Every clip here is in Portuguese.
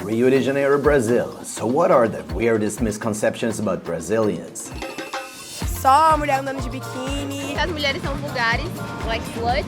Rio de Janeiro, Brazil. So what are the weirdest misconceptions about Brazilians? Só mulher andando de biquíni. As mulheres são vulgares, like slut.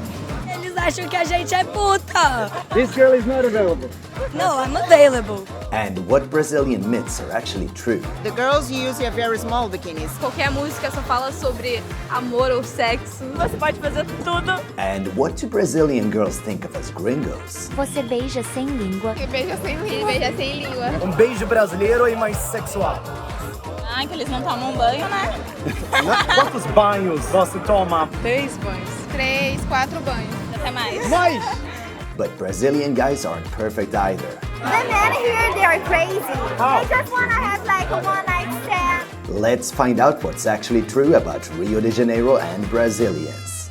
Eles acham que a gente é puta. This girl is not available. No, I'm available. And what Brazilian myths are actually true? The girls use a very small bikinis. Qualquer música só fala sobre amor ou sexo. Você pode fazer tudo. And what do Brazilian girls think of as gringos? Você beija sem língua. Que beija sem língua. Beija sem língua. Beijo brasileiro e mais sexual. Ah, que eles não tomam banho, né? Quantos banhos você toma? 3 banhos. 3, 4 banhos. Até mais. Mais! But Brazilian guys aren't perfect either. The men here, they are crazy. They just wanna have like a one-night stand. Let's find out what's actually true about Rio de Janeiro and Brazilians.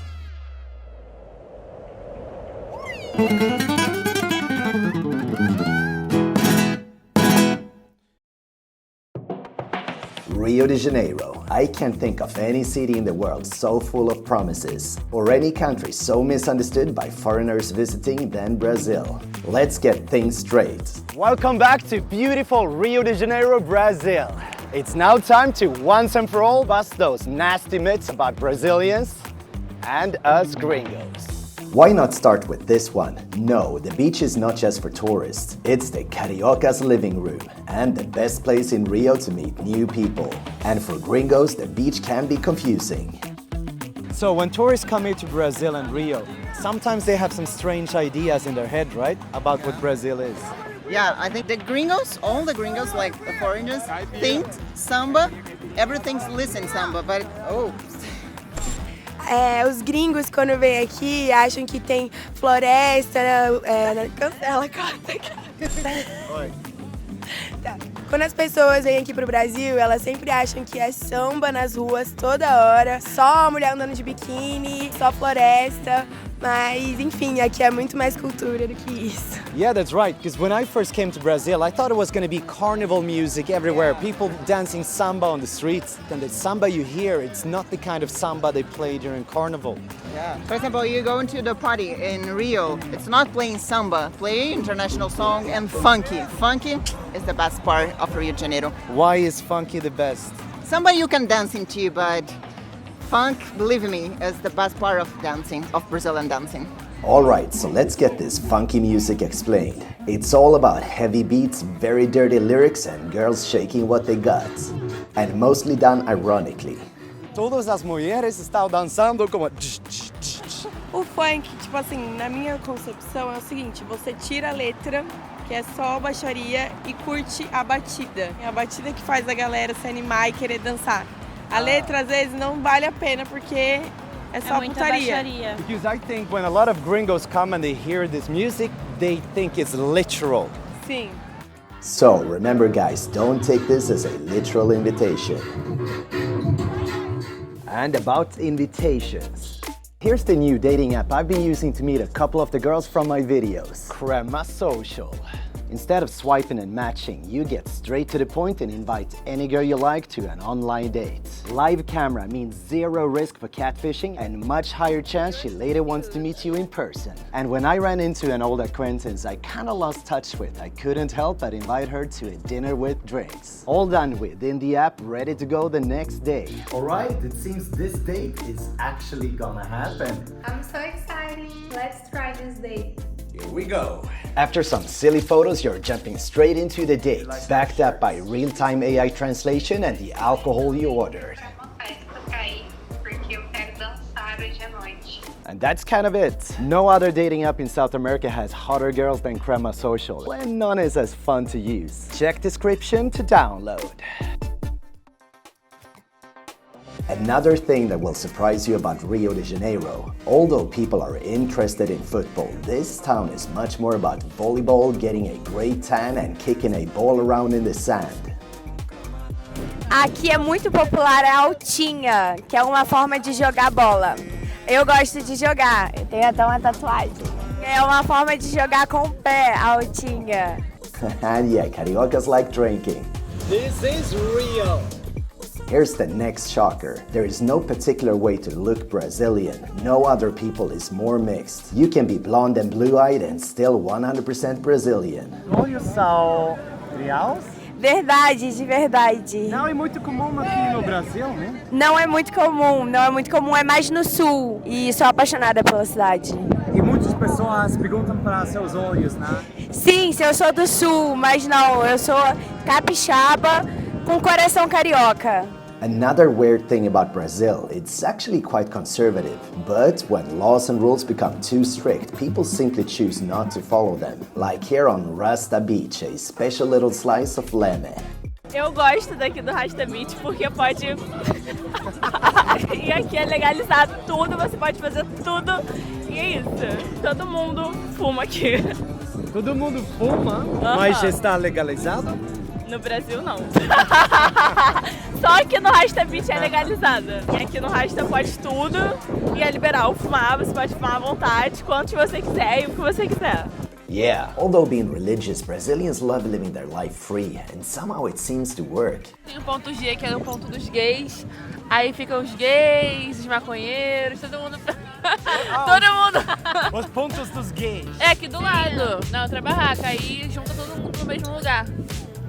Rio de Janeiro. I can't think of any city in the world so full of promises, or any country so misunderstood by foreigners visiting than Brazil. Let's get things straight. Welcome back to beautiful Rio de Janeiro, Brazil. It's now time to once and for all bust those nasty myths about Brazilians and us gringos. Why not start with this one? No, the beach is not just for tourists. It's the Carioca's living room and the best place in Rio to meet new people. And for gringos, the beach can be confusing. So when tourists come here to Brazil and Rio, sometimes they have some strange ideas in their head, right? About what Brazil is. Yeah, I think the gringos, all the gringos, like the foreigners, think samba, everything's listen samba, but Os gringos, quando vêm aqui, acham que tem floresta, cancela, corta. Tá. Quando as pessoas vêm aqui pro Brasil, elas sempre acham que é samba nas ruas toda hora, só mulher andando de biquíni, só floresta, mas enfim, aqui é muito mais cultura do que isso. Yeah, that's right. Because when I first came to Brazil, I thought it was going to be carnival music everywhere, people dancing samba on the streets. And the samba you hear, it's not the kind of samba they play during carnival. yeah. For example, you go into the party in Rio, it's not playing samba, play international song and funky. Funky is the best part of Rio de Janeiro. Why is funky the best? Samba you can dance into, but funk, believe me, is the best part of dancing, of Brazilian dancing. Alright, so let's get this funky music explained. It's all about heavy beats, very dirty lyrics, and girls shaking what they got. And mostly done ironically. Todas as mulheres estão dançando como... O funk, tipo assim, na minha concepção é o seguinte, você tira a letra, que é só baixaria, e curte a batida. É a batida que faz a galera se animar e querer dançar. A letra, às vezes, não vale a pena, porque é só putaria. Because I think when a lot of gringos come and they hear this music, they think it's literal. Sim. So remember guys, don't take this as a literal invitation. And about invitations. Here's the new dating app I've been using to meet a couple of the girls from my videos. Crema Social. Instead of swiping and matching, you get straight to the point and invite any girl you like to an online date. Live camera means zero risk for catfishing and much higher chance she later wants to meet you in person. And when I ran into an old acquaintance I kinda lost touch with, I couldn't help but invite her to a dinner with drinks. All done with in the app, ready to go the next day. Alright, it seems this date is actually gonna happen. I'm so excited. Let's try this date. Here we go. After some silly photos, you're jumping straight into the date, backed up by real-time AI translation and the alcohol you ordered. And that's kind of it. No other dating app in South America has hotter girls than Crema Social, and none is as fun to use. Check description to download. Another thing that will surprise you about Rio de Janeiro, although people are interested in football, this town is much more about volleyball, getting a great tan and kicking a ball around in the sand. Aqui é muito popular a altinha, que é uma forma de jogar bola. Eu gosto de jogar, eu tenho até uma tatuagem. É uma forma de jogar com o pé, a altinha. And yeah, Cariocas like drinking. This is real. Here's the next shocker. There is no particular way to look Brazilian. No other people is more mixed. You can be blonde and blue-eyed and still 100% Brazilian. Olha só, reals? Verdade, de verdade. Não é muito comum aqui no Brasil, né? Não é muito comum, é mais no sul. E sou apaixonada pela cidade. E muitas pessoas perguntam para seus olhos, né? Sim, eu sou do sul, mas não, eu sou capixaba com coração carioca. Another weird thing about Brazil, it's actually quite conservative. But when laws and rules become too strict, people simply choose not to follow them. Like here on Rasta Beach, a special little slice of leme. Eu gosto daqui do Rasta Beach porque pode... E aqui é legalizado tudo, você pode fazer tudo. E é isso, todo mundo fuma aqui. Todo mundo fuma, mas está legalizado? No Brasil, não. Só aqui no Rasta Beach é legalizado. E aqui no Rasta pode tudo e é liberal fumar. Você pode fumar à vontade, quantos você quiser e o que você quiser. Yeah, although being religious, Brazilians love living their life free, and somehow it seems to work. Tem o ponto G, que é o ponto dos gays. Aí ficam os gays, os maconheiros, todo mundo... todo mundo... Os pontos dos gays. É aqui do lado, na outra barraca. Aí junta todo mundo no mesmo lugar.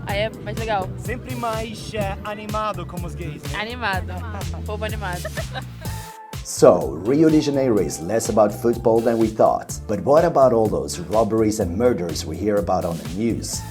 Aí é mais legal. Sempre mais animado como os gays, né? Animado. Povo animado. So, Rio de Janeiro is less about football than we thought. But what about all those robberies and murders we hear about on the news?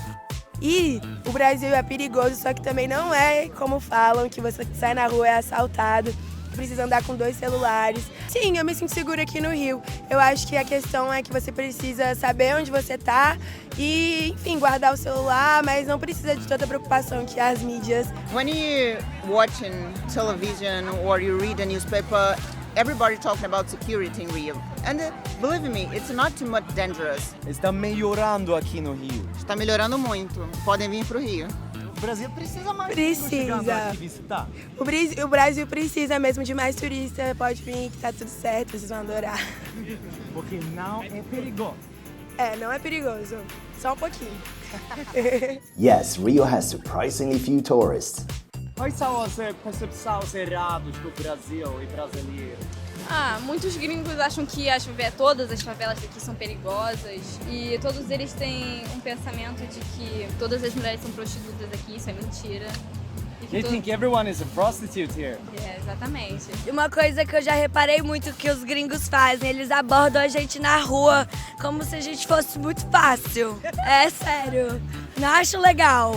E o Brasil é perigoso, só que também não é como falam, que você sai na rua é assaltado, precisa andar com 2 celulares. Sim, eu me sinto segura aqui no Rio. Eu acho que a questão é que você precisa saber onde você tá e, enfim, guardar o celular, mas não precisa de toda a preocupação que as mídias. When you watching television or you read a newspaper, everybody talking about security in Rio. And believe me, it's not too much dangerous. Está melhorando aqui no Rio. Está melhorando muito. Podem vir pro Rio. O Brasil precisa mais Precisa. aqui visitar. O Brasil precisa mesmo de mais turista, pode vir que tá tudo certo, vocês vão adorar. Porque não é perigoso. É, não é perigoso, só um pouquinho. Yes, Rio has surprisingly few tourists. Quais são as percepções erradas do Brasil e brasileiro? Muitos gringos acham que todas as favelas daqui são perigosas e todos eles têm um pensamento de que todas as mulheres são prostitutas aqui, isso é mentira. They think everyone is a prostitute here. É, exatamente. Uma coisa que eu já reparei muito que os gringos fazem, eles abordam a gente na rua como se a gente fosse muito fácil. É sério. Não acho legal.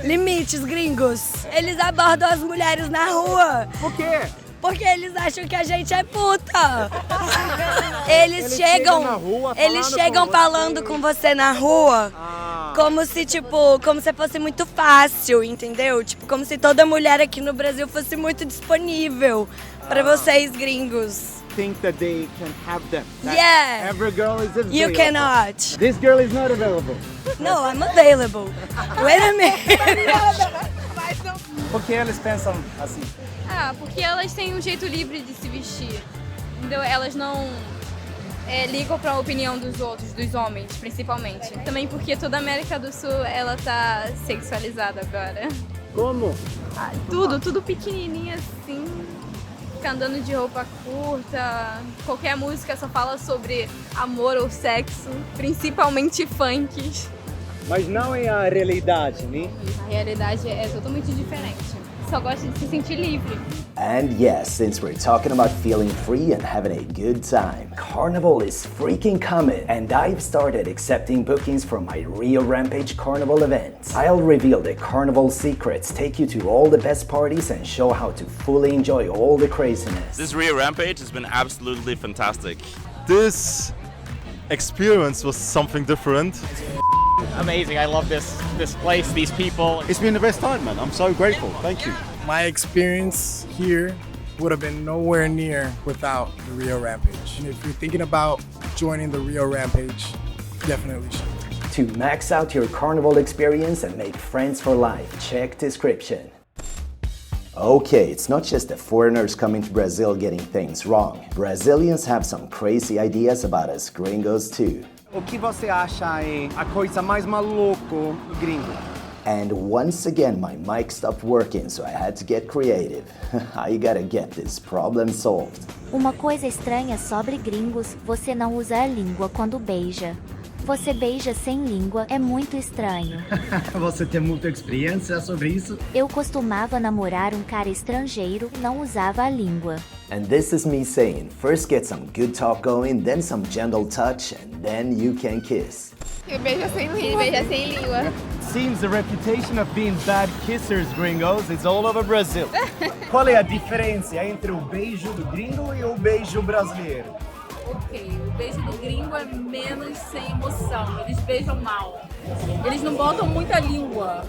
Limites, gringos. Eles abordam as mulheres na rua. Por quê? Porque eles acham que a gente é puta. Eles chegam falando com você na rua. Como se, como se fosse muito fácil, entendeu? Tipo, como se toda mulher aqui no Brasil fosse muito disponível pra vocês, gringos. Think that they can have them. That Yeah. Every girl is available. You cannot. This girl is not available. No, I'm available. Wait a minute. Por que eles pensam assim? Porque elas têm um jeito livre de se vestir. Entendeu? Elas não ligam para a opinião dos outros, dos homens, principalmente. Também porque toda a América do Sul, ela tá sexualizada agora. Como? Tudo pequenininho assim. Fica andando de roupa curta. Qualquer música só fala sobre amor ou sexo, principalmente funk. Mas não é a realidade, né? A realidade é totalmente diferente. Só gosta de se sentir livre. And yes, since we're talking about feeling free and having a good time, Carnival is freaking coming, and I've started accepting bookings for my Rio Rampage Carnival event. I'll reveal the Carnival secrets, take you to all the best parties, and show how to fully enjoy all the craziness. This Rio Rampage has been absolutely fantastic. This experience was something different. Amazing. I love this place, these people. It's been the best time, man. I'm so grateful. Thank you. My experience here would have been nowhere near without the Rio Rampage. And if you're thinking about joining the Rio Rampage, definitely should. To max out your Carnival experience and make friends for life, check description. Okay, it's not just the foreigners coming to Brazil getting things wrong. Brazilians have some crazy ideas about us gringos too. O que você acha é a coisa mais maluca do gringo? And once again, my mic stopped working, so I had to get creative. I gotta get this problem solved. Uma coisa estranha sobre gringos, você não usa a língua quando beija. Você beija sem língua, é muito estranho. Você tem muita experiência sobre isso? Eu costumava namorar um cara estrangeiro e não usava a língua. And this is me saying, first get some good talk going, then some gentle touch, and then you can kiss. Eu beijo sem língua. Beija sem língua. Seems the reputation of being bad kissers, gringos, is all over Brazil. Qual é a diferença entre o beijo do gringo e o beijo brasileiro? Ok, o beijo do gringo é menos sem emoção, eles beijam mal. Eles não botam muita língua.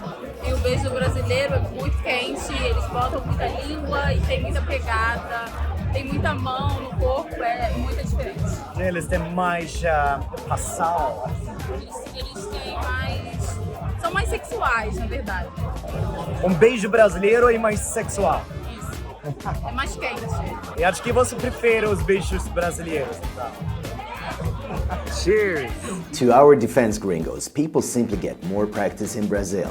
E o beijo brasileiro é muito quente, eles botam muita língua e tem muita pegada, tem muita mão no corpo, é muita diferença. Eles têm mais passal. Eles têm mais... são mais sexuais, na verdade. Um beijo brasileiro é mais sexual. É mais quente. E acho que você prefere os beijos brasileiros, então. Cheers! To our defense, gringos, people simply get more practice in Brazil.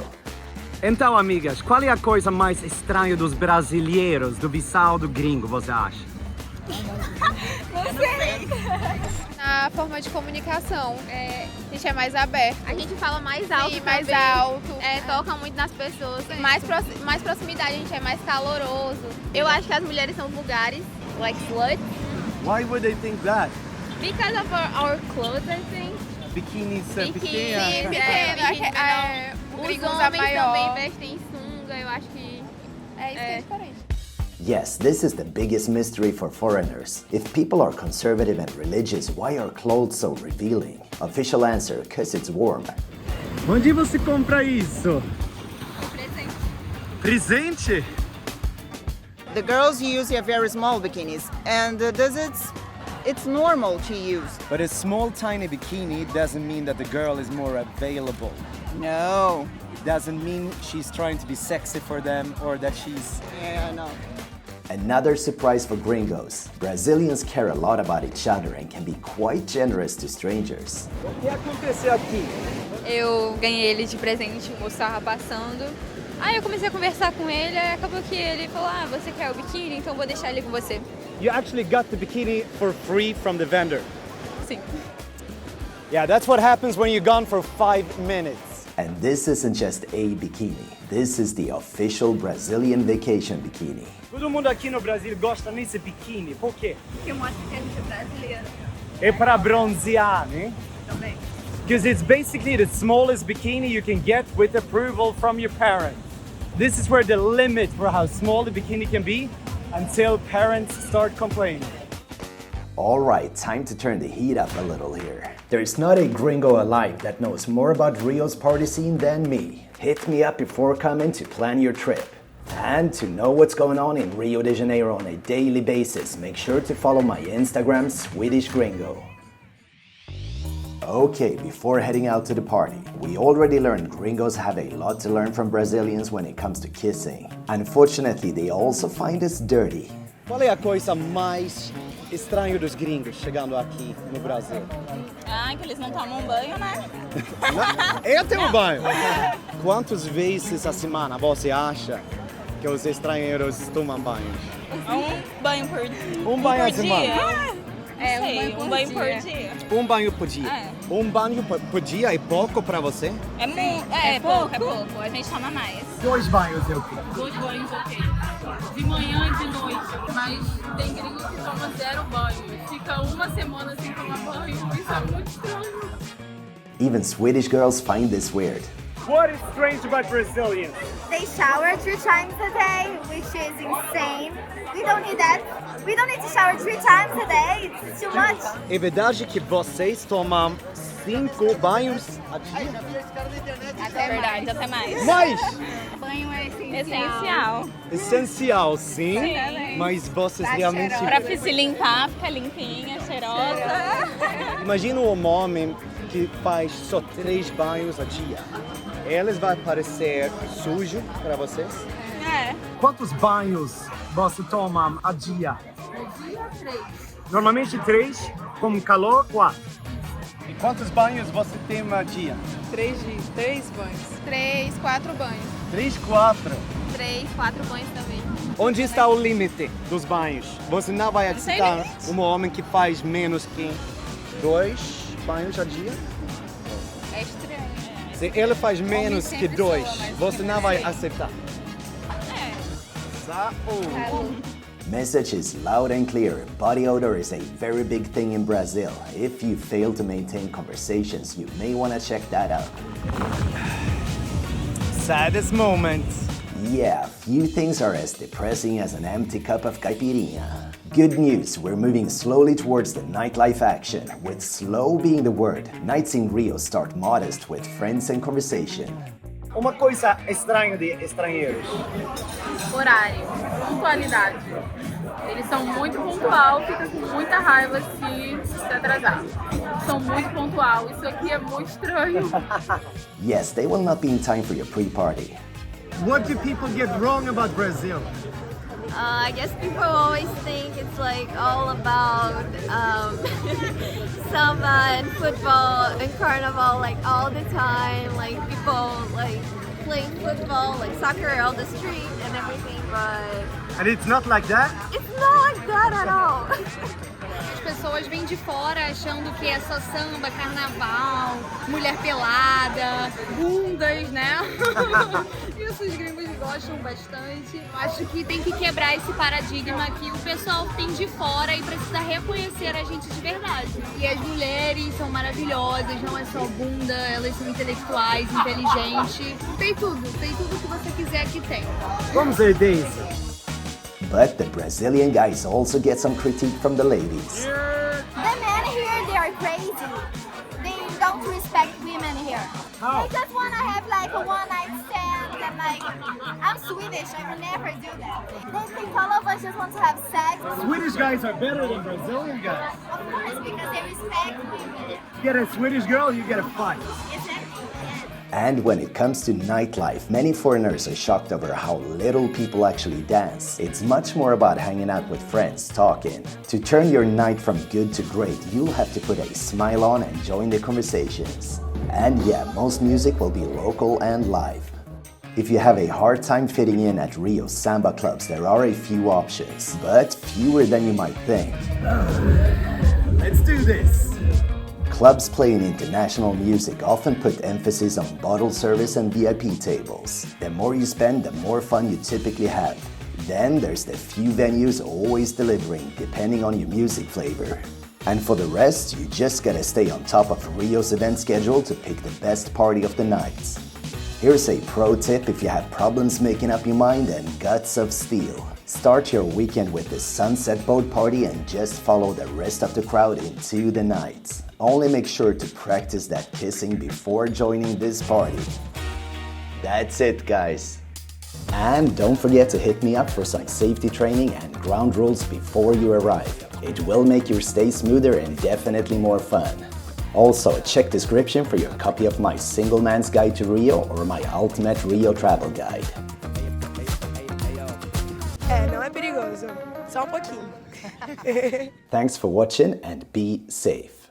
Então, amigas, qual é a coisa mais estranha dos brasileiros do visão do gringo, você acha? Não sei. A forma de comunicação. A gente é mais aberto. A gente fala mais alto. Sim, mais alto. Toca muito nas pessoas. Mais proximidade, a gente é mais caloroso. Eu acho que as mulheres são vulgares, like slut. Why would they think that? Because of our clothes, I think. Biquíni Sim, pequeno. Os homens também vestem sunga, eu acho que isso é diferente. Yes, this is the biggest mystery for foreigners. If people are conservative and religious, why are clothes so revealing? Official answer, 'cause it's warm. Onde você compra isso? Presente. Presente? The girls use very small bikinis, and it's normal to use. But a small, tiny bikini doesn't mean that the girl is more available. No. It doesn't mean she's trying to be sexy for them or that she's... Yeah, no. Another surprise for gringos. Brazilians care a lot about each other and can be quite generous to strangers. O que aconteceu aqui? Eu ganhei ele de presente, o moço estava passando. Aí eu comecei a conversar com ele, aí acabou que ele falou, você quer o biquíni? Então eu vou deixar ele com você. You actually got the bikini for free from the vendor? Sim. Yeah, that's what happens when you're gone for 5 minutes. And this isn't just a bikini. This is the official Brazilian vacation bikini. Todo mundo aqui no Brasil gosta desse biquíni. Por quê? Porque mostra que a gente é brasileiro. É para bronzear, né? Também. Because it's basically the smallest bikini you can get with approval from your parents. This is where the limit for how small the bikini can be until parents start complaining. All right, time to turn the heat up a little here. There's not a gringo alive that knows more about Rio's party scene than me. Hit me up before coming to plan your trip. And to know what's going on in Rio de Janeiro on a daily basis, make sure to follow my Instagram, Swedish Gringo. Okay, before heading out to the party, we already learned gringos have a lot to learn from Brazilians when it comes to kissing. Unfortunately, they also find us dirty. Qual é a coisa mais estranha dos gringos chegando aqui no Brasil? Que eles não tomam banho, né? Eu tenho banho. Quantas vezes a semana você acha que os estrangeiros tomam banho? Um banho por dia. Um banho a semana? Um banho por dia. Um banho por dia. Um banho por dia é pouco pra você? É pouco. A gente toma mais. 2 banhos é o quê? 2 banhos, ok. De manhã e de noite. Mas tem gringo que toma 0 banho. Fica uma semana sem tomar banho. Isso é muito estranho. Even Swedish girls find this weird. What is strange about Brazilians? They shower 3 times a day, which is insane. We don't need that. We don't need to shower 3 times a day. It's too much. É verdade que vocês tomam 5 banhos a dia? Até mais. Mais? Banho é Essencial. Essencial, sim. Mas vocês realmente... Pra se limpar, ficar limpinha, cheirosa. Imagina um homem que faz só 3 banhos a dia. Eles vão parecer sujo para vocês? Quantos banhos você toma a dia? A dia 3. Normalmente 3, com calor 4. E quantos banhos você tem a dia? 3 banhos. 3, 4 banhos. 3, 4. 3, 4 banhos também. Onde está o limite dos banhos? Você não vai aceitar um homem que faz menos que 2 banhos a dia? É estranho. Se ele faz menos que 2, você não vai aceitar. Message is loud and clear. Body odor is a very big thing in Brazil. If you fail to maintain conversations, you may want to check that out. Saddest moment. Yeah, few things are as depressing as an empty cup of caipirinha. Good news, we're moving slowly towards the nightlife action, with slow being the word. Nights in Rio start modest with friends and conversation. Uma coisa estranha de estrangeiros. Horário, pontualidade. Eles são muito pontual, fica com muita raiva se atrasar. São muito pontual, isso aqui é muito estranho. Yes, they will not be in time for your pre-party. What do people get wrong about Brazil? I guess people always think it's like all about samba and football and carnival like all the time. Like people like playing football, like soccer on the street and everything, but And it's not like that? it's not like that at all. As pessoas vêm de fora achando que é só samba, carnaval, mulher pelada, bundas, né? Isso os gringos gostam bastante. Acho que tem que quebrar esse paradigma que o pessoal tem de fora e precisa reconhecer a gente de verdade. E as mulheres são maravilhosas, não é só bunda, elas são intelectuais, inteligentes. Tem tudo que você quiser que tem. Vamos ver isso. But the Brazilian guys also get some critique from the ladies. The men here, they are crazy. They don't respect women here. How? They just want to have like a one-night stand and like, I'm Swedish, I would never do that. They think all of us just want to have sex. Swedish guys are better than Brazilian guys. Of course, because they respect women. You get a Swedish girl, you get a fight. Exactly. And when it comes to nightlife, many foreigners are shocked over how little people actually dance. It's much more about hanging out with friends, talking. To turn your night from good to great, you'll have to put a smile on and join the conversations. And yeah, most music will be local and live. If you have a hard time fitting in at Rio's samba clubs, there are a few options, but fewer than you might think. Let's do this. Clubs playing international music often put emphasis on bottle service and VIP tables. The more you spend, the more fun you typically have. Then there's the few venues always delivering, depending on your music flavor. And for the rest, you just gotta stay on top of Rio's event schedule to pick the best party of the night. Here's a pro tip if you have problems making up your mind and guts of steel. Start your weekend with the Sunset Boat Party and just follow the rest of the crowd into the night. Only make sure to practice that kissing before joining this party. That's it, guys. And don't forget to hit me up for some safety training and ground rules before you arrive. It will make your stay smoother and definitely more fun. Also, check description for your copy of my Single Man's Guide to Rio or my Ultimate Rio Travel Guide. Não é perigoso, só pouquinho. Thanks for watching and be safe.